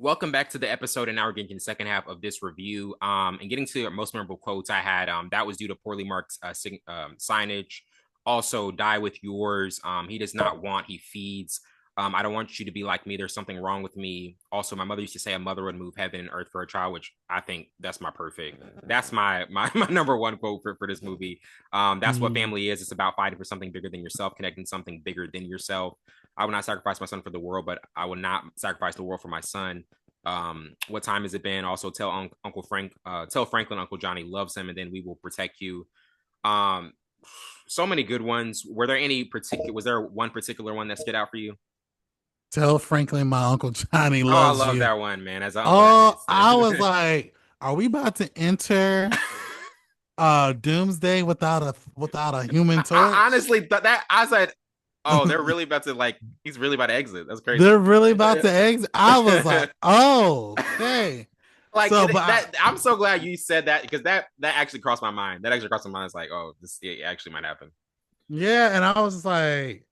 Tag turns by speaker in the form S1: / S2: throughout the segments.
S1: Welcome back to the episode, and now we're getting to the second half of this review. And getting to the most memorable quotes I had. That was due to poorly marked signage. Also, die with yours. He does not want, he feeds. I don't want you to be like me. There's something wrong with me. Also, my mother used to say a mother would move heaven and earth for a child, which I think that's my perfect. That's my number one quote for this movie. That's what
S2: Mhm.
S1: family is. It's about fighting for something bigger than yourself, connecting something bigger than yourself. I will not sacrifice my son for the world, but I will not sacrifice the world for my son. What time has it been? Also, tell Uncle Frank, tell Franklin Uncle Johnny loves him, and then we will protect you. Um, so many good ones. Were there any particular? Was there one particular one that stood out for you?
S2: Tell Franklin my Uncle Johnny
S1: Oh, I
S2: loves
S1: love
S2: you.
S1: that one, man. As an uncle, that
S2: Oh,
S1: hits.
S2: I was like, are we about to enter Doomsday without a human
S1: I
S2: torch?
S1: honestly thought that I said, "Oh, they're really about to like. He's really about to exit." That's crazy.
S2: They're really about to exit. I was like, oh, okay.
S1: Like
S2: So, but
S1: that. I'm so glad you said that because that actually crossed my mind. That actually crossed my mind. It's like, oh, this it actually might happen.
S2: yeah, and I was just like,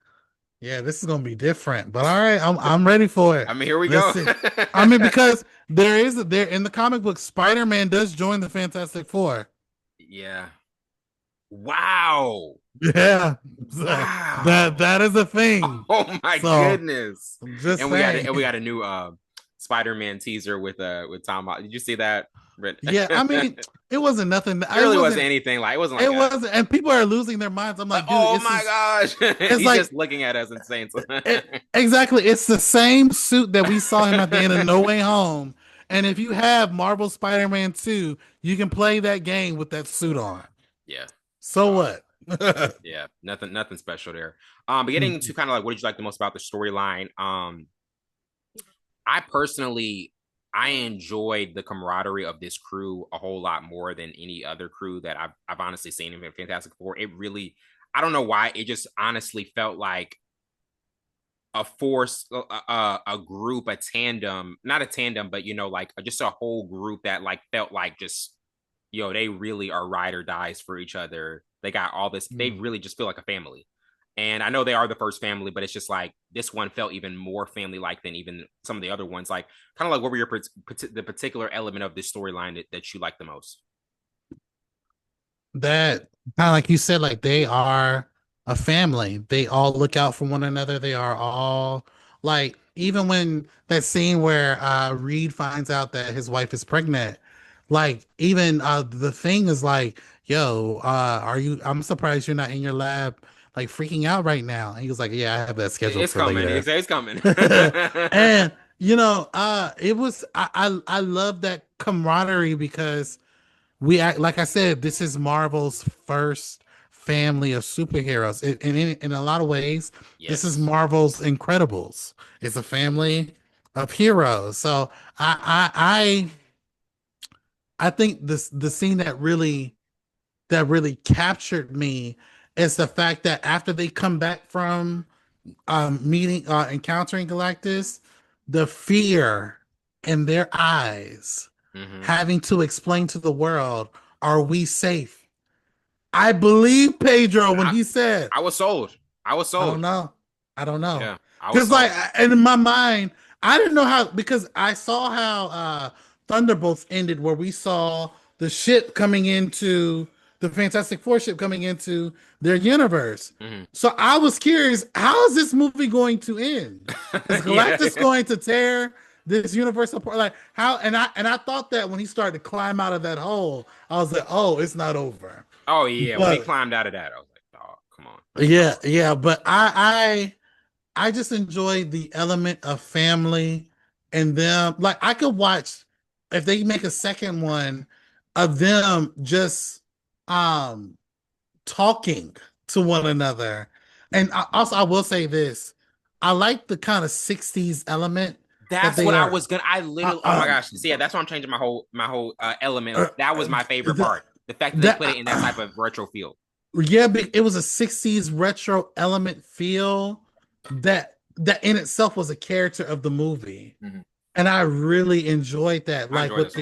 S2: yeah, this is gonna be different. But all right, I'm ready for it.
S1: I mean, here we
S2: Let's
S1: go.
S2: see. I mean, because there in the comic book, Spider-Man does join the Fantastic Four.
S1: Yeah. Wow.
S2: Yeah, so
S1: Wow.
S2: that is a thing.
S1: Oh my
S2: So
S1: goodness.
S2: just saying.
S1: And we got a new Spider-Man teaser with Tom Holland. Did you see that?
S2: Yeah, I mean, it wasn't nothing.
S1: It really wasn't anything like it wasn't like
S2: It
S1: a
S2: wasn't, and people are losing their minds. I'm
S1: like
S2: like, dude,
S1: oh
S2: it's
S1: my
S2: just,
S1: gosh.
S2: it's
S1: He's
S2: like
S1: just looking at us and saying
S2: exactly. It's the same suit that we saw him at the end of No Way Home. And if you have Marvel Spider-Man 2, you can play that game with that suit on.
S1: Yeah.
S2: So
S1: Uh,
S2: what?
S1: yeah, nothing special there. But getting to kind of like what did you like the most about the storyline? I personally I enjoyed the camaraderie of this crew a whole lot more than any other crew that I've honestly seen in Fantastic Four. It really I don't know why it just honestly felt like a force, a group, a tandem, not a tandem, but like just a whole group that like felt like just they really are ride or dies for each other. They got all this. They really just feel like a family. And I know they are the first family, but it's just like this one felt even more family like than even some of the other ones. Like kind of like what were the particular element of this storyline that you like the most?
S2: That kind of like you said, like they are a family. They all look out for one another. They are all like, even when that scene where Reed finds out that his wife is pregnant, like even the thing is like, yo, are you, I'm surprised you're not in your lab like freaking out right now. And he was like, yeah, I have that scheduled
S1: It's
S2: for
S1: coming.
S2: later.
S1: It's coming.
S2: And it was I love that camaraderie because we act like I said, this is Marvel's first family of superheroes. In a lot of ways, this is
S1: Yes.
S2: Marvel's Incredibles. It's a family of heroes. So I think the scene that really captured me is the fact that after they come back from meeting encountering Galactus, the fear in their eyes,
S1: Hmm.
S2: having to explain to the world, are we safe? I believe Pedro when
S1: I
S2: he said,
S1: I was sold. I was
S2: I don't
S1: sold.
S2: know. I don't know.
S1: Yeah, I was
S2: Because like
S1: sold.
S2: and in my mind, I didn't know how, because I saw how Thunderbolts ended, where we saw the ship coming into the Fantastic Four ship coming into their universe.
S1: Hmm.
S2: So I was curious, how is this movie going to end? Is Galactus
S1: Yeah.
S2: going to tear this universe apart? Like how, and I thought that when he started to climb out of that hole, I was like, oh, it's not over.
S1: Oh yeah, when he
S2: But
S1: climbed out of that, I was like, "Dog, come on, come
S2: yeah,
S1: on."
S2: yeah, but I just enjoy the element of family and them. Like I could watch if they make a second one of them just um talking to one another. And also I will say this. I like the kind of 60s element that
S1: That's
S2: they
S1: what I
S2: are.
S1: was gonna. I
S2: Uh,
S1: literally. Oh my
S2: um
S1: gosh. See, yeah, that's why I'm changing my whole element.
S2: uh,
S1: That was
S2: uh,
S1: my favorite
S2: the,
S1: part. The fact that they
S2: that
S1: put it in that type of retro feel.
S2: yeah, it was a 60s retro element feel that in itself was a character of the movie.
S1: Mhm.
S2: And I really enjoyed that,
S1: I
S2: like
S1: enjoyed it
S2: with
S1: so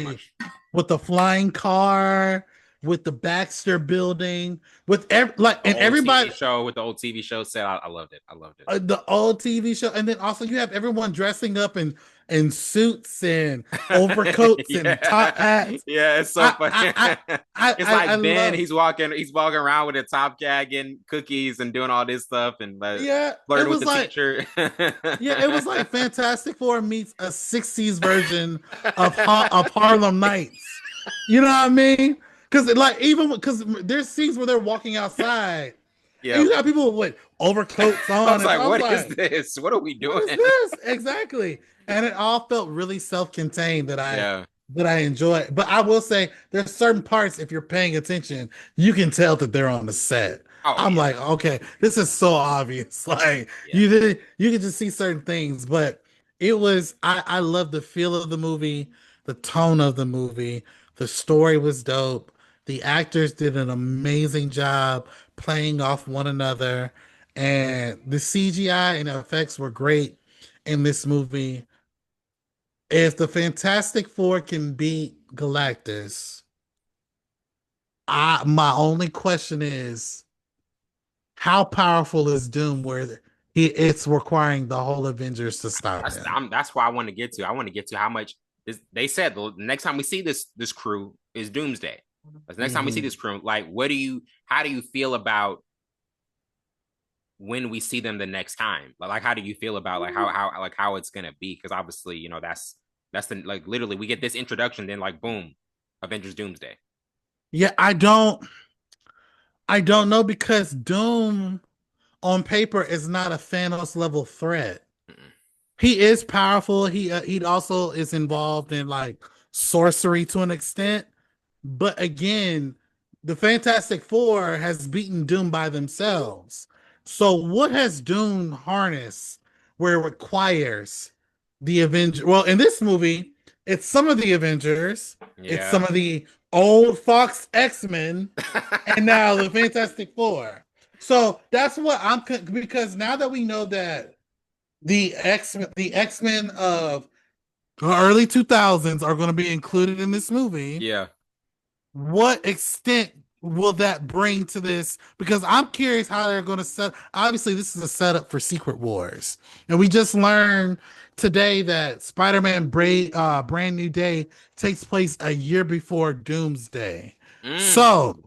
S2: the
S1: much.
S2: flying car, with the Baxter building, like
S1: The
S2: and
S1: old
S2: everybody,
S1: TV show with the old TV show set. I loved it. I loved it.
S2: the old TV show, and then also you have everyone dressing up and in suits and overcoats and top
S1: Yeah,
S2: hats.
S1: yeah, it's so
S2: I
S1: funny.
S2: I I
S1: It's
S2: I
S1: like Ben,
S2: love.
S1: he's walking around with a top gag and cookies and doing all this stuff and
S2: Yeah, it
S1: flirting with
S2: was
S1: the
S2: like
S1: teacher.
S2: yeah, it was like Fantastic Four meets a '60s version of Harlem Nights. You know what I mean? Because like even because there's scenes where they're walking outside, and
S1: Yep.
S2: you got people with overcoats
S1: I
S2: on,
S1: was
S2: and
S1: like,
S2: I was
S1: what is
S2: like,
S1: this? What are we
S2: what
S1: doing?
S2: is this exactly? And it all felt really self-contained
S1: Yeah.
S2: that I enjoy. But I will say there's certain parts, if you're paying attention, you can tell that they're on the set.
S1: Oh
S2: I'm
S1: yeah.
S2: like, okay, this is so obvious. Like
S1: Yeah.
S2: you can just see certain things, but it was I love the feel of the movie, the tone of the movie, the story was dope. The actors did an amazing job playing off one another, and the CGI and effects were great in this movie. If the Fantastic Four can beat Galactus, I my only question is how powerful is Doom where it's requiring the whole Avengers to stop him?
S1: That's why I want to get to. I want to get to how much they said the next time we see this crew is Doomsday. The next time we see
S2: Mm-hmm.
S1: this crew, like, how do you feel about when we see them the next time? Like how do you feel about like how it's gonna be? Because obviously, that's the like literally we get this introduction, then like boom, Avengers Doomsday.
S2: Yeah, I don't know because Doom on paper is not a Thanos level threat.
S1: Mm-mm.
S2: He is powerful. He also is involved in like sorcery to an extent. But again, the Fantastic Four has beaten Doom by themselves. So what has Doom harnessed where it requires the Avengers? Well, in this movie, it's some of the Avengers, it's
S1: Yeah.
S2: some of the old Fox X-Men, and now the Fantastic Four. So that's what because now that we know that the X-Men of the early 2000s are going to be included in this movie,
S1: Yeah.
S2: what extent will that bring to this? Because I'm curious how they're going to set. Obviously, this is a setup for Secret Wars, and we just learned today that Spider-Man Brand New Day takes place a year before Doomsday.
S1: Mm.
S2: So,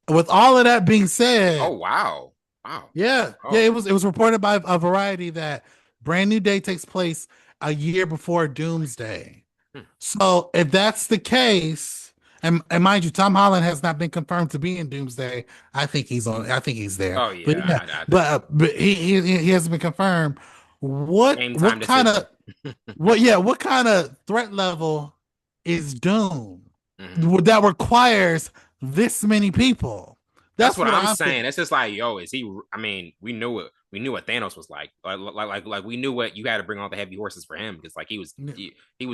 S2: with all of that being
S1: Oh
S2: said,
S1: wow. Wow.
S2: yeah,
S1: Oh.
S2: it was reported by a Variety that Brand New Day takes place a year before Doomsday.
S1: Hmm.
S2: So if that's the case, and mind you, Tom Holland has not been confirmed to be in Doomsday. I think he's on. I think he's there.
S1: Oh
S2: But
S1: yeah.
S2: yeah, but he hasn't been confirmed.
S1: Game time
S2: What kind
S1: decision.
S2: of what kind of threat level is Doom
S1: Mhm.
S2: that requires this many people?
S1: That's
S2: That's
S1: what
S2: what
S1: I'm
S2: I'm
S1: saying.
S2: thinking.
S1: It's just like, yo, is he? I mean, we knew what Thanos was like. Like we knew what you had to bring all the heavy horses for him because like he was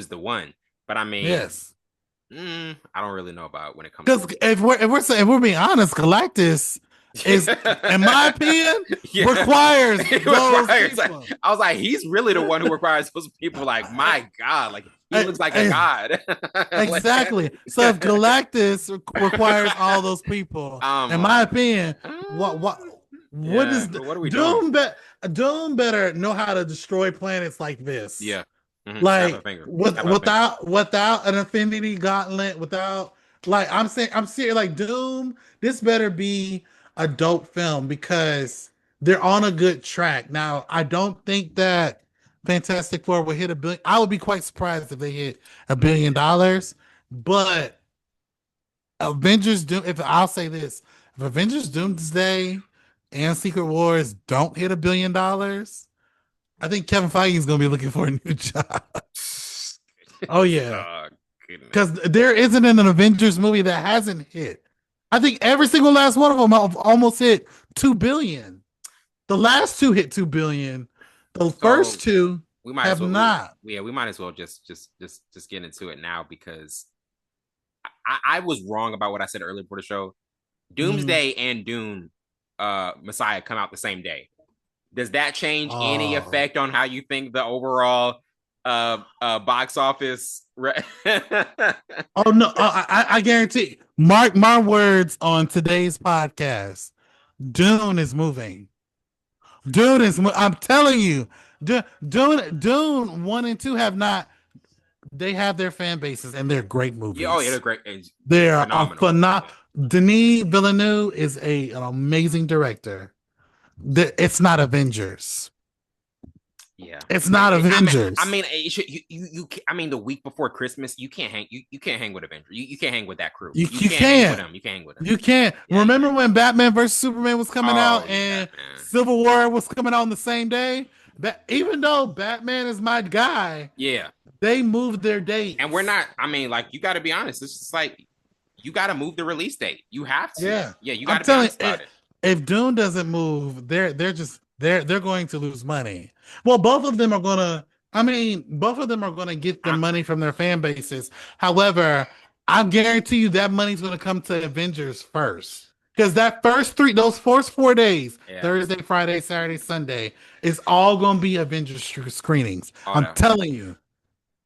S1: the one. But I mean,
S2: Yes.
S1: I don't really know about when it comes to.
S2: Because if we're being honest, Galactus is, in my opinion,
S1: Yeah,
S2: requires
S1: it
S2: those
S1: requires. Like,
S2: people.
S1: I was like, he's really the one who requires those people. Like, my God, like he
S2: I-
S1: looks like a
S2: I-
S1: god. Like,
S2: exactly. So if Galactus requires all those people,
S1: I'm
S2: in my
S1: like,
S2: opinion,
S1: uh,
S2: what
S1: yeah.
S2: is
S1: What are we doing?
S2: Doom? Doom better know how to destroy planets like this.
S1: Yeah. Snap a
S2: Like
S1: finger. Snap a finger.
S2: without an Infinity Gauntlet, without like I'm serious. Like Doom, this better be a dope film because they're on a good track. Now, I don't think that Fantastic Four will hit a billion. I would be quite surprised if they hit $1 billion. But Avengers Doom, if I'll say this, if Avengers Doomsday and Secret Wars don't hit $1 billion, I think Kevin Feige is going to be looking for a new job. Oh yeah,
S1: Oh, goodness.
S2: because there isn't an Avengers movie that hasn't hit. I think every single last one of them have almost hit 2 billion. The last two hit 2 billion. The
S1: So
S2: first two
S1: we might as
S2: have
S1: well
S2: not.
S1: we might as well just get into it now because I was wrong about what I said earlier for the show.
S2: Mhm.
S1: Doomsday and Dune Messiah come out the same day. Does that change any
S2: Oh,
S1: effect on how you think the overall box office
S2: oh no! I guarantee. Mark my words on today's podcast. Dune is moving. I'm telling you. Dune 1 and 2 have not. They have their fan bases and they're great
S1: Yeah, oh yeah, they're
S2: movies.
S1: great. It's
S2: They're a
S1: phenomenal.
S2: phenomenal.
S1: Yeah.
S2: Denis Villeneuve is an amazing director. It's not Avengers.
S1: Yeah,
S2: It's not
S1: I
S2: Avengers.
S1: mean, it should, I mean, the week before Christmas, you can't hang with Avengers. You can't hang with that crew. You
S2: You
S1: can't hang with
S2: can't.
S1: them. You can't hang with them.
S2: You can't.
S1: Yeah, you
S2: Remember
S1: can't.
S2: when Batman versus Superman was coming
S1: Oh
S2: out
S1: yeah,
S2: and
S1: man.
S2: Civil War was coming out on the same day? Even though Batman is my guy,
S1: Yeah,
S2: they moved their
S1: and we're
S2: dates.
S1: not. I mean, like you got to be honest. It's just like you got to move the release date. You have to.
S2: Yeah,
S1: Yeah, you got
S2: I'm
S1: to be
S2: telling
S1: honest
S2: you,
S1: about it.
S2: if Dune doesn't move, they're going to lose money. Well, both of them are gonna. I mean, both of them are gonna get their
S1: I,
S2: money from their fan bases. However, I guarantee you that money's gonna come to Avengers first. Because that those first 4 days,
S1: yeah.
S2: Thursday, Friday, Saturday, Sunday, is all gonna be Avengers screenings.
S1: Oh
S2: I'm
S1: no.
S2: telling you.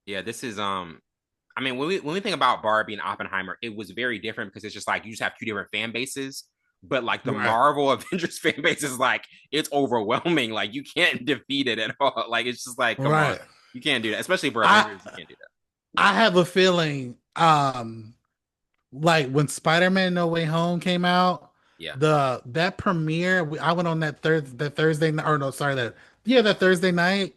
S1: Yeah, this is I mean, when we think about Barbie and Oppenheimer, it was very different because it's just like you just have two different fan bases. But like the
S2: Right.
S1: Marvel Avengers fan base is like it's overwhelming. Like you can't defeat it at all. Like it's just like, come on,
S2: Right.
S1: you can't do that. Especially for
S2: I
S1: Avengers, you can't do that.
S2: I have a feeling like when Spider-Man No Way Home came out,
S1: Yeah,
S2: that premiere, I went on that Thursday night, or no, sorry, that Thursday night,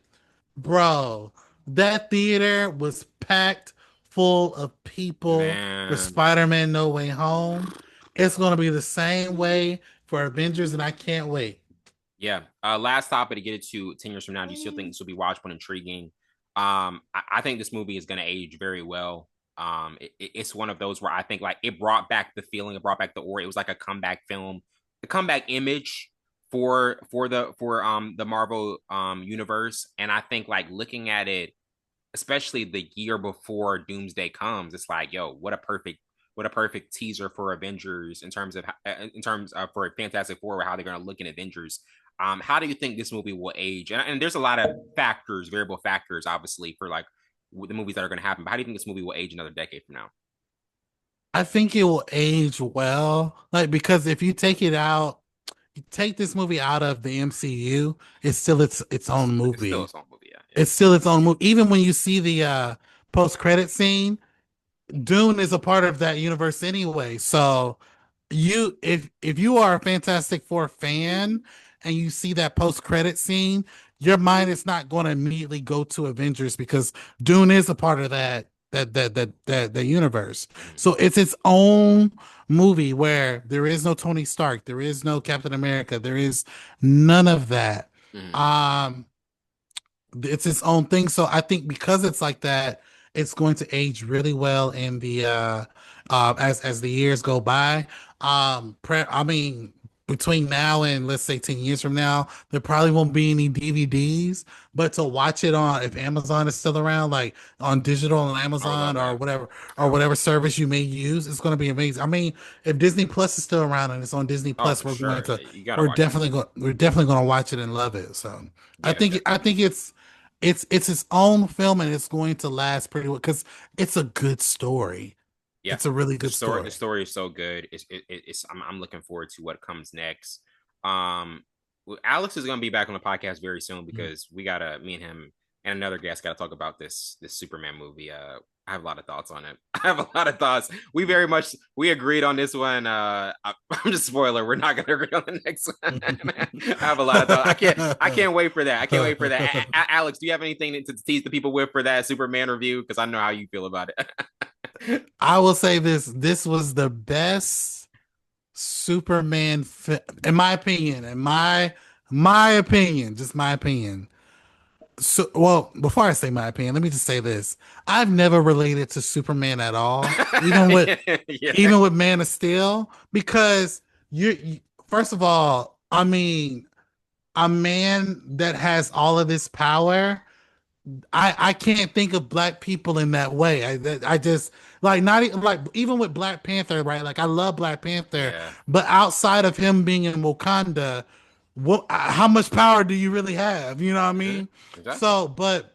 S2: bro. That theater was packed full of people for
S1: man.
S2: Spider-Man No Way Home. It's gonna be the same way for Avengers, and I can't wait.
S1: Yeah. Last topic to get it to 10 years from now. Do you still think this will be watchable and intriguing? I think this movie is going to age very well. It's one of those where I think like it brought back the feeling, it brought back the aura. It was like a comeback film, the comeback image for the Marvel universe. And I think like looking at it, especially the year before Doomsday comes, it's like, yo, what a perfect teaser for Avengers in terms of for Fantastic Four, how they're going to look in Avengers. How do you think this movie will age? And there's a lot of factors, variable factors, obviously, for like the movies that are going to happen. But how do you think this movie will age another decade from now?
S2: I think it will age well, like because if you take it out, you take this movie out of the MCU, it's still its own
S1: It's still a
S2: movie.
S1: song movie, yeah, yeah,
S2: It's still its own movie. Even when you see the post credit scene, Dune is a part of that universe anyway. So if you are a Fantastic Four fan and you see that post credit scene, your mind is not going to immediately go to Avengers because Dune is a part of that universe.
S1: mm-hmm.
S2: So it's its own movie where there is no Tony Stark, there is no Captain America, there is none of that.
S1: Mm-hmm.
S2: Um it's its own thing. So I think because it's like that, it's going to age really well in the as the years go by. I mean, between now and let's say 10 years from now, there probably won't be any DVDs, but to watch it on if Amazon is still around, like on digital on
S1: I would love
S2: Amazon
S1: that.
S2: or whatever service you may use, it's going to be amazing. I mean, if Disney Plus is still around and it's on Disney
S1: Oh,
S2: Plus,
S1: for sure. You got to watch it.
S2: we're definitely going to watch it and love it. So
S1: Yeah,
S2: I
S1: definitely.
S2: think it's its own film and it's going to last pretty well because it's a good story.
S1: Yeah,
S2: It's a really good
S1: the
S2: story.
S1: story is so good. I'm looking forward to what comes next. Well, Alex is gonna be back on the podcast very soon because we gotta me and him and another guest gotta talk about this Superman movie. I have a lot of thoughts on it. I have a lot of thoughts. We agreed on this one. I'm just spoiler. We're not gonna agree on the next one. I have a lot of thoughts. I can't wait for that. I can't wait for that. Alex, do you have anything to tease the people with for that Superman review? Because I know how you feel about it.
S2: I will say this: this was the best Superman, in my opinion. My opinion, just my opinion. So, well, before I say my opinion, let me just say this: I've never related to Superman at all,
S1: Yeah.
S2: even with Man of Steel, because first of all, I mean, a man that has all of this power. I can't think of black people in that way. I just like not like even with Black Panther, right? Like I love Black Panther,
S1: Yeah.
S2: but outside of him being in Wakanda, what how much power do you really have? You know what I
S1: Hmm.
S2: mean?
S1: Exactly.
S2: So, but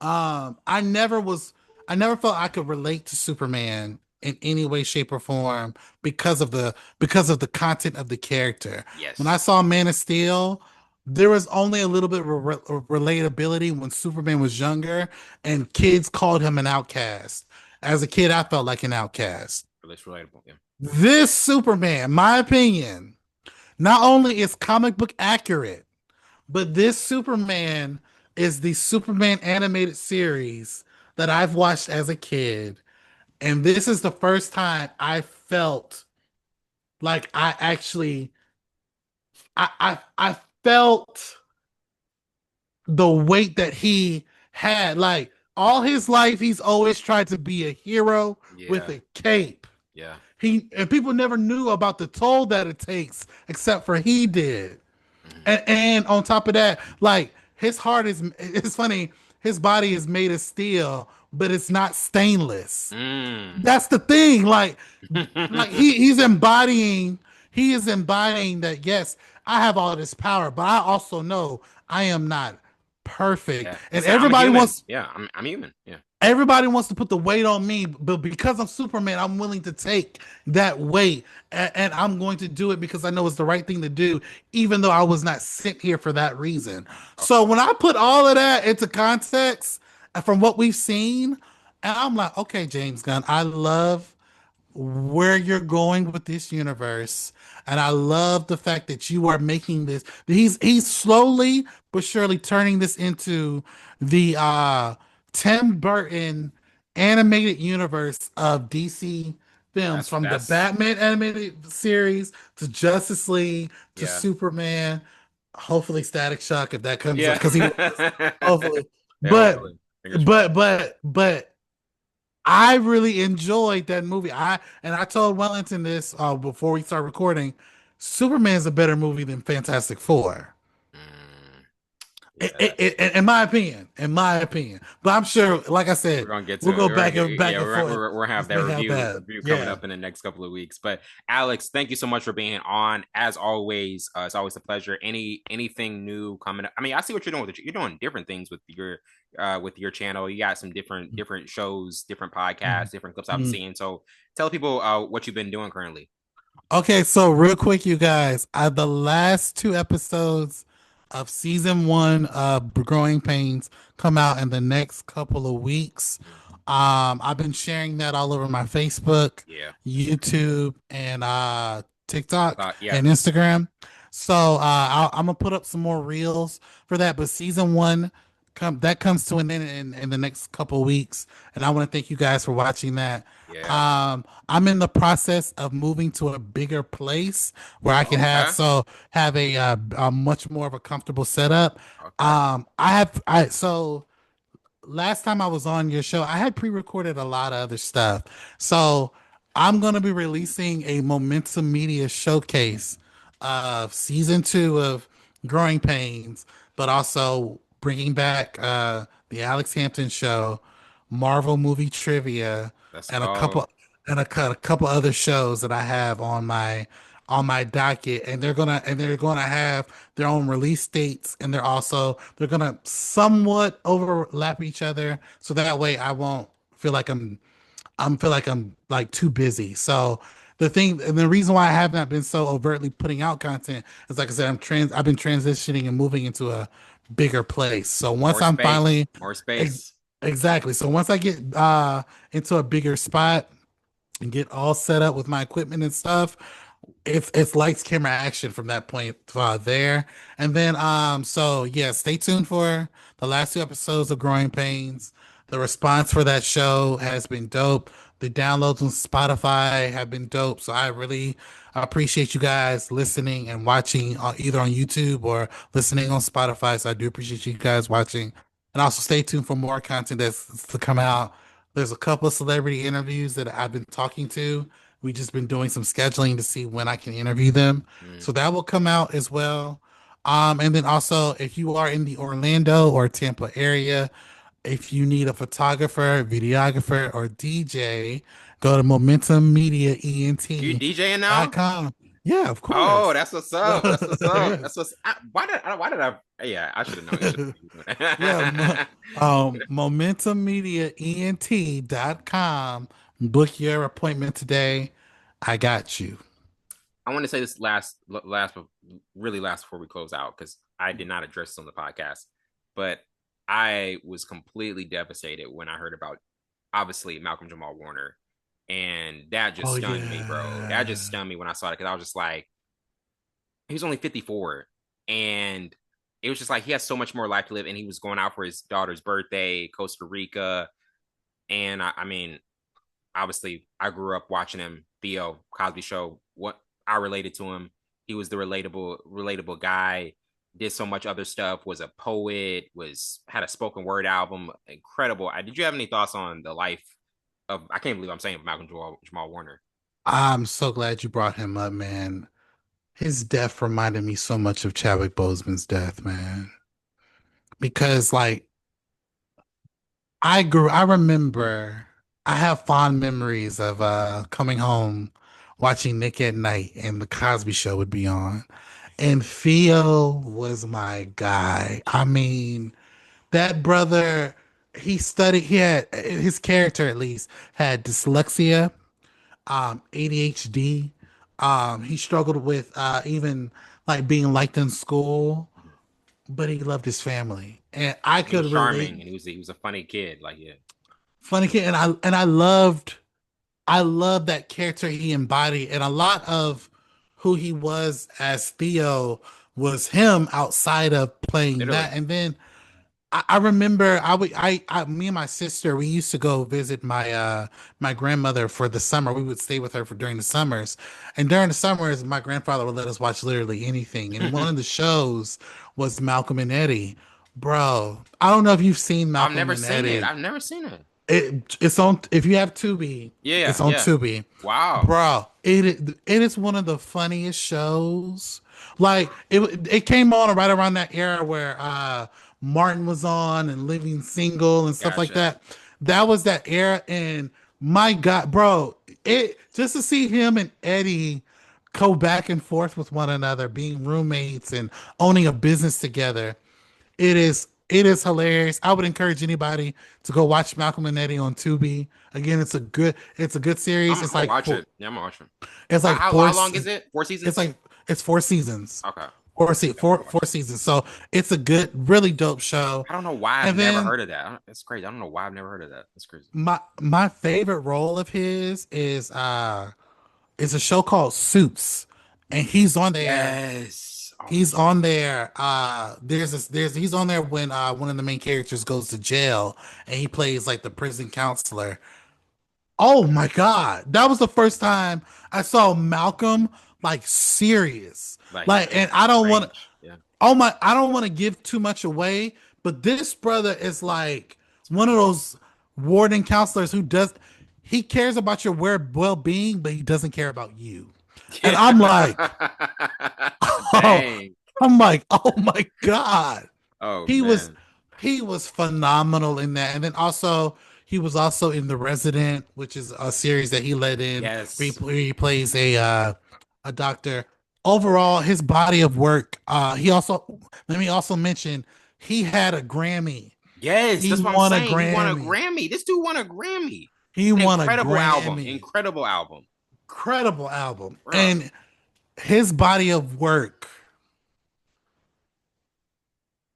S2: I never felt I could relate to Superman in any way, shape, or form because of the content of the character. When I
S1: Yes.
S2: saw Man of Steel, there was only a little bit of relatability when Superman was younger and kids called him an outcast. As a kid, I felt like an outcast.
S1: It's relatable. Yeah.
S2: This Superman, my opinion, not only is comic book accurate, but this Superman is the Superman animated series that I've watched as a kid. And this is the first time I felt like I felt the weight that he had. Like all his life, he's always tried to be a hero with
S1: Yeah.
S2: a cape.
S1: Yeah.
S2: He and people never knew about the toll that it takes, except for he did.
S1: Mm.
S2: And on top of that, like his heart is, it's funny, his body is made of steel, but it's not stainless.
S1: Mm.
S2: That's the thing. Like he is embodying that, yes, I have all this power, but I also know I am not perfect.
S1: Yeah.
S2: And
S1: It's I'm a human. Yeah. I'm human. Yeah.
S2: everybody wants to put the weight on me, but because I'm Superman, I'm willing to take that weight, and I'm going to do it because I know it's the right thing to do, even though I was not sent here for that reason.
S1: Okay.
S2: So when I put all of that into context from what we've seen, and I'm like, okay, James Gunn, I love where you're going with this universe, and I love the fact that you are making this. He's slowly but surely turning this into the Tim Burton animated universe of DC films, from the
S1: That's
S2: Batman animated series to Justice League to
S1: yeah.
S2: Superman. Hopefully, Static Shock, if that comes up,
S1: Yeah.
S2: because he was, hopefully.
S1: Yeah.
S2: But
S1: Hopefully. Fingers crossed.
S2: but I really enjoyed that movie. I told Wellington this before we start recording. Superman's a better movie than Fantastic Four.
S1: Mm.
S2: I-
S1: Yeah.
S2: in my opinion, but I'm sure, like I
S1: We're
S2: said,
S1: gonna get
S2: we'll
S1: to
S2: go
S1: we're gonna get,
S2: back
S1: yeah
S2: and forth
S1: we're gonna have
S2: as
S1: that
S2: we have that.
S1: review coming
S2: Yeah.
S1: up in the next couple of weeks. But Alex, thank you so much for being on. As always, it's always a pleasure. Anything new coming up? I mean, I see what you're doing you're doing different things with your channel. You got some different shows, different podcasts, different clips I've
S2: Mhm.
S1: seen. So tell people what you've been doing currently.
S2: Okay, so real quick, you guys, the last two episodes of season one of Growing Pains come out in the next couple of weeks.
S1: Mm.
S2: I've been sharing that all over my Facebook,
S1: Yeah.
S2: YouTube, and TikTok
S1: Yeah.
S2: and Instagram. So I'm gonna put up some more reels for that. But season one comes to an end in the next couple of weeks, and I want to thank you guys for watching that.
S1: Yeah.
S2: I'm in the process of moving to a bigger place where I can
S1: Okay.
S2: have a much more of a comfortable setup.
S1: Okay.
S2: I so last time I was on your show, I had pre-recorded a lot of other stuff. So I'm going to be releasing a Momentum Media showcase of season two of Growing Pains, but also bringing back the Alex Hampton show, Marvel movie trivia,
S1: Let's
S2: and
S1: go.
S2: a couple other shows that I have on my docket, and they're gonna have their own release dates, and they're gonna somewhat overlap each other, so that way I won't feel like I'm like too busy. So the thing and the reason why I have not been so overtly putting out content is, like I said, I've been transitioning and moving into a bigger place. So once
S1: More
S2: I'm
S1: space.
S2: finally
S1: More
S2: ex-
S1: space.
S2: exactly, so once I get into a bigger spot and get all set up with my equipment and stuff, it's lights, camera, action from that point there. And then so yeah, stay tuned for the last two episodes of Growing Pains. The response for that show has been dope. The downloads on Spotify have been dope. So I really appreciate you guys listening and watching either on YouTube or listening on Spotify. So I do appreciate you guys watching. And also stay tuned for more content that's to come out. There's a couple of celebrity interviews that I've been talking to. We just been doing some scheduling to see when I can interview them.
S1: Mm.
S2: So that will come out as well. And then also, if you are in the Orlando or Tampa area, if you need a photographer, videographer, or DJ, go to
S1: You DJing now?
S2: momentummedia.com. Yeah, of
S1: Oh,
S2: course.
S1: that's what's up. That's what's up.
S2: Yes.
S1: Why did I yeah, I should have known. You should
S2: Yeah,
S1: have.
S2: momentummediaent.com. Book your appointment today. I got you.
S1: I want to say this really last before we close out because I did not address this on the podcast, but I was completely devastated when I heard about obviously Malcolm Jamal Warner, and that just
S2: Oh
S1: stunned me, bro. That just
S2: yeah.
S1: stunned me when I saw it because I was just like, he was only 54, and it was just like he has so much more life to live, and he was going out for his daughter's birthday, Costa Rica, and I mean, obviously, I grew up watching him, Theo, Cosby Show. What I related to him, he was the relatable guy. Did so much other stuff. Was a poet. Was had a spoken word album. Incredible. Did you have any thoughts on the life of? I can't believe I'm saying Malcolm Jamal Warner.
S2: I'm so glad you brought him up, man. His death reminded me so much of Chadwick Boseman's death, man. Because like I remember I have fond memories of coming home watching Nick at Night and the Cosby Show would be on. And Theo was my guy. I mean, that brother, he had his character at least had dyslexia, ADHD. He struggled with even like being liked in school, but he loved his family. And I
S1: He
S2: could
S1: was
S2: relate.
S1: charming, and he was a funny kid. Like yeah,
S2: Funny kid, and I loved that character he embodied, and a lot of who he was as Theo was him outside of playing
S1: literally.
S2: that. And then I remember me and my sister, we used to go visit my grandmother for the summer. We would stay with her for during the summers. And during the summers, my grandfather would let us watch literally anything. And one of the shows was Malcolm and Eddie. Bro, I don't know if you've seen
S1: I've
S2: Malcolm
S1: never
S2: and
S1: seen it.
S2: Eddie.
S1: I've never seen it.
S2: It's on if you have Tubi,
S1: Yeah,
S2: it's on
S1: yeah.
S2: Tubi.
S1: Wow.
S2: Bro, it is one of the funniest shows. Like it came on right around that era where Martin was on and Living Single and stuff like
S1: Gotcha.
S2: that. That was that era, and my God, bro, it just to see him and Eddie go back and forth with one another, being roommates and owning a business together. It is hilarious. I would encourage anybody to go watch Malcolm and Eddie on Tubi. Again, it's a good series.
S1: I'm gonna watch it. Yeah, I'm gonna watch it.
S2: It's
S1: How,
S2: like
S1: how,
S2: four
S1: how long is it? Four
S2: it's
S1: seasons?
S2: like it's 4 seasons.
S1: Okay.
S2: Four
S1: Okay,
S2: se-
S1: I'm
S2: four
S1: gonna watch
S2: four
S1: it.
S2: seasons. So it's a good, really dope show.
S1: I don't know why I've
S2: And
S1: never
S2: then
S1: heard of that. That's crazy. I don't know why I've never heard of that. That's crazy.
S2: my favorite role of his is a show called Suits. And he's on there.
S1: Yes. Oh
S2: He's on there. He's on there when one of the main characters goes to jail and he plays like the prison counselor. Oh my God. That was the first time I saw Malcolm like serious.
S1: like
S2: Like,
S1: his
S2: and I don't want to,
S1: range. Yeah.
S2: I don't want to give too much away, but this brother is like one of those warden counselors he cares about your well being, but he doesn't care about you. And
S1: Yeah.
S2: I'm like, oh,
S1: Dang.
S2: I'm like, oh my God.
S1: Oh
S2: He was
S1: man.
S2: he was phenomenal in that. And then also he was also in The Resident, which is a series that he led in
S1: Yes.
S2: where he plays a doctor. Overall, his body of work, he also let me also mention he had a Grammy.
S1: Yes.
S2: He
S1: That's what I'm
S2: won a
S1: saying. He won a
S2: Grammy.
S1: Grammy. This dude won a Grammy.
S2: He
S1: An
S2: won a
S1: incredible album.
S2: Grammy.
S1: Incredible album.
S2: Incredible album.
S1: Bruh.
S2: And his body of work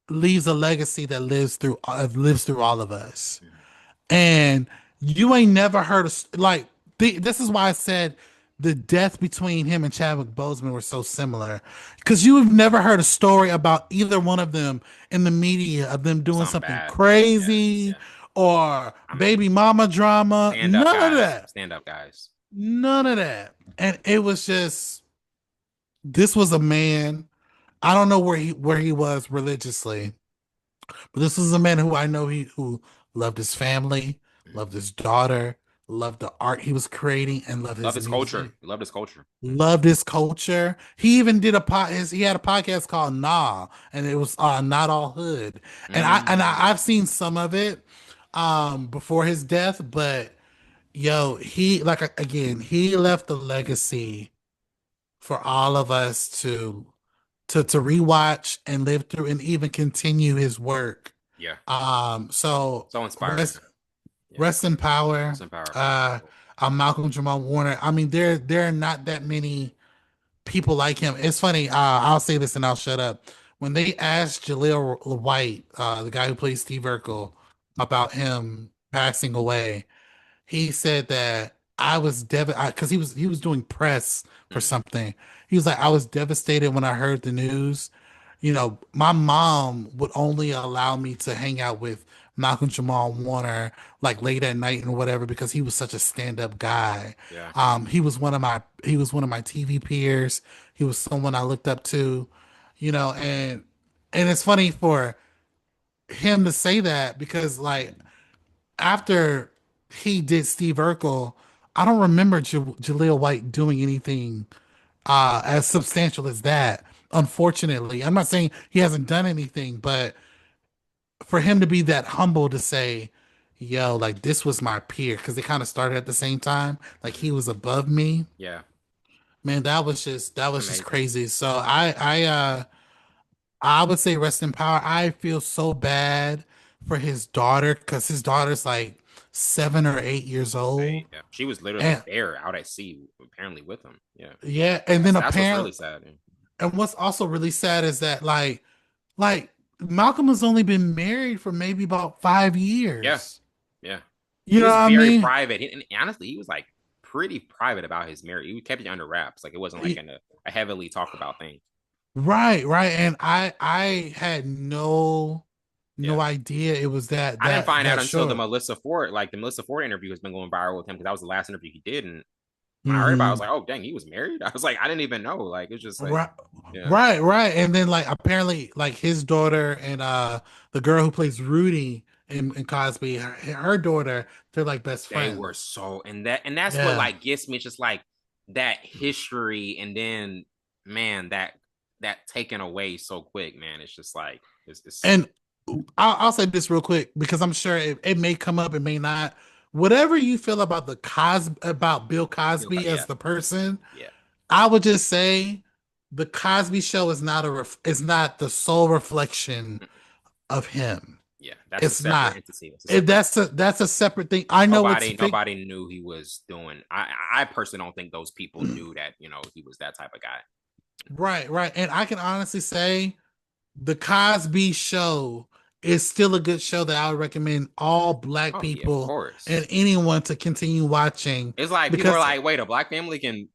S2: leaves a legacy that lives through all of us. And you ain't never heard of like this is why I said the death between him and Chadwick Boseman were so similar because you have never heard a story about either one of them in the media of them
S1: For
S2: doing
S1: something
S2: something
S1: bad. Yeah.
S2: crazy
S1: Yeah.
S2: or
S1: I mean,
S2: baby mama drama.
S1: stand up
S2: None of
S1: guys.
S2: that.
S1: Stand up guys.
S2: None of that. And it was just this was a man. I don't know where he was religiously, but this is a man who I know who loved his family, loved his daughter, loved the art he was creating, and loved
S1: Love
S2: his
S1: his culture.
S2: music.
S1: He loved his culture.
S2: Loved his culture. He even did he had a podcast called Nah, and it was Not All Hood. I've
S1: Mm.
S2: seen some of it before his death, but yo, he like again, he left a legacy for all of us to rewatch and live through and even continue his work.
S1: Yeah.
S2: So
S1: So inspiring.
S2: rest
S1: Yeah.
S2: rest in power.
S1: Rest in power.
S2: Uh, Malcolm Jamal Warner. I mean, there are not that many people like him. It's funny. I'll say this and I'll shut up. when they asked Jaleel White, the guy who plays Steve Urkel, about him passing away, he said that I was devastated because he was doing press for
S1: Mm,
S2: something. He was like, I was devastated when I heard the news. You know, my mom would only allow me to hang out with Malcolm Jamal Warner like late at night and whatever because he was such a stand-up guy.
S1: yeah.
S2: He was one of my TV peers. He was someone I looked up to, and it's funny for him to say that because like after he did Steve Urkel, I don't remember Jaleel White doing anything as substantial as that. Unfortunately, I'm not saying he hasn't done anything, but for him to be that humble to say, "Yo, like this was my peer," because they kind of started at the same time, like
S1: Mm,
S2: he was above me.
S1: yeah.
S2: Man, that was just
S1: Amazing.
S2: crazy. So I would say rest in power. I feel so bad for his daughter because his daughter's like 7 or 8 years old.
S1: Yeah. She was literally
S2: And
S1: there out at sea, apparently with him. Yeah.
S2: yeah, and then
S1: That's what's
S2: apparently,
S1: really sad.
S2: and what's also really sad is that like Malcolm has only been married for maybe about five
S1: Yeah.
S2: years.
S1: Yeah.
S2: You
S1: He
S2: know what
S1: was
S2: I
S1: very
S2: mean?
S1: private. And honestly, he was like pretty private about his marriage. He kept it under wraps. Like it wasn't like a heavily talked about thing.
S2: Right, right. And I had no
S1: Yeah.
S2: idea it was that
S1: I didn't
S2: that
S1: find out
S2: that
S1: until
S2: short.
S1: The Melissa Ford interview has been going viral with him because that was the last interview he did. And when I heard about it, I was
S2: Hmm.
S1: like, oh, dang, he was married. I was like, I didn't even know. Like, it's just like,
S2: Right,
S1: yeah,
S2: right, right. And then like apparently like his daughter and the girl who plays Rudy in Cosby, her daughter, they're like best
S1: they were
S2: friends.
S1: so, and that's what
S2: Yeah.
S1: like gets me. It's just like that history, and then man, that taken away so quick, man. It's just like it's
S2: And I'll say this real quick because I'm sure it may come up, it may not. Whatever you feel about about Bill Cosby
S1: yeah,
S2: as the person,
S1: yeah,
S2: I would just say the Cosby Show is not the sole reflection of him.
S1: yeah. That's a
S2: It's
S1: separate
S2: not.
S1: entity. That's a
S2: If
S1: separate.
S2: that's a separate thing. I know it's fake.
S1: Nobody knew he was doing. I personally don't think those people knew that he was that type of guy.
S2: Right, right. And I can honestly say the Cosby Show is still a good show that I would recommend all black
S1: Oh yeah, of
S2: people
S1: course.
S2: and anyone to continue watching
S1: It's like people are
S2: because
S1: like, wait, a black family can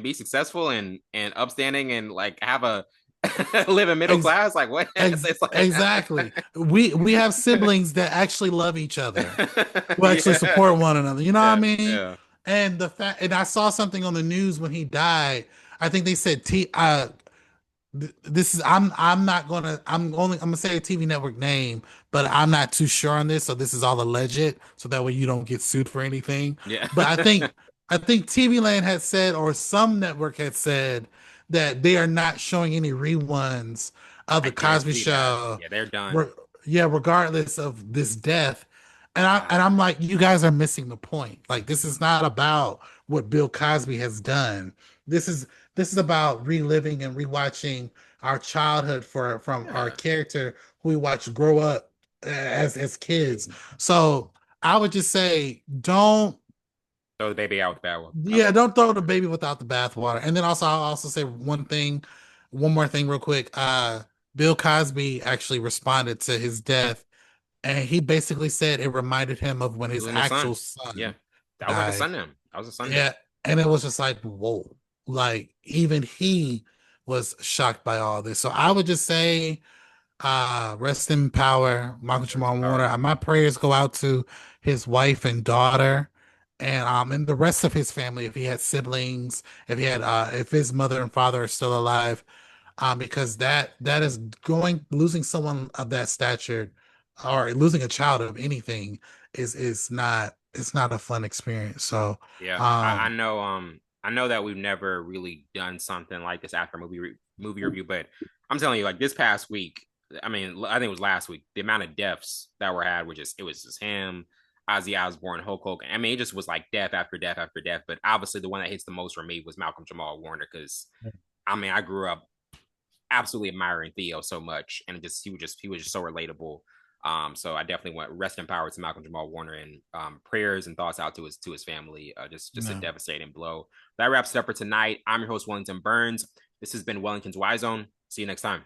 S1: be successful and upstanding and like have a live in middle
S2: ex-
S1: class. Like what? It's like
S2: exactly. We have siblings that actually love each other, who actually
S1: yeah,
S2: support one another. You know what I
S1: yeah,
S2: mean?
S1: yeah.
S2: And the fact, and I saw something on the news when he died. I think they said this is I'm not gonna I'm gonna say a TV network name, but I'm not too sure on this, so this is all alleged, so that way you don't get sued for anything.
S1: Yeah.
S2: But I think TV Land had said, or some network had said, that they are not showing any reruns of
S1: I
S2: the Cosby
S1: guarantee that.
S2: Show.
S1: Yeah, they're done.
S2: Re- yeah, regardless of this death. And I
S1: Wow.
S2: and I'm like, you guys are missing the point. Like, this is not about what Bill Cosby has done. This is this is about reliving and rewatching our childhood from our
S1: Yeah.
S2: character who we watched grow up as kids. So I would just say, don't
S1: Throw the baby out with the bathwater.
S2: yeah,
S1: Okay.
S2: don't throw the baby without the bathwater. And then I'll also say one more thing real quick. Bill Cosby actually responded to his death, and he basically said it reminded him of when his
S1: Losing his
S2: actual
S1: son. Yeah.
S2: son
S1: That was like a
S2: died.
S1: son to him. That was a son to him.
S2: Yeah, and it was just like, whoa, like even he was shocked by all this. So I would just say, rest in power, Michael
S1: Rest in
S2: Jamal
S1: power.
S2: Warner. My prayers go out to his wife and daughter, and the rest of his family. If he had siblings, if his mother and father are still alive, because that is going losing someone of that stature, or losing a child of anything is not it's not a fun experience. So,
S1: Yeah, I
S2: um,
S1: know. I know that we've never really done something like this after movie review, but I'm telling you, like this past week, I mean, I think it was last week, the amount of deaths that were had were just it was just him, Ozzy Osbourne, Hulk Hogan. I mean, it just was like death after death after death. But obviously, the one that hits the most for me was Malcolm Jamal Warner because I mean, I grew up absolutely admiring Theo so much, and just he was just so relatable. So I definitely want rest in power to Malcolm Jamal Warner and prayers and thoughts out to his family. Just a
S2: no.
S1: devastating blow. That wraps it up for tonight. I'm your host Wellington Burns. This has been Wellington's Y Zone. See you next time.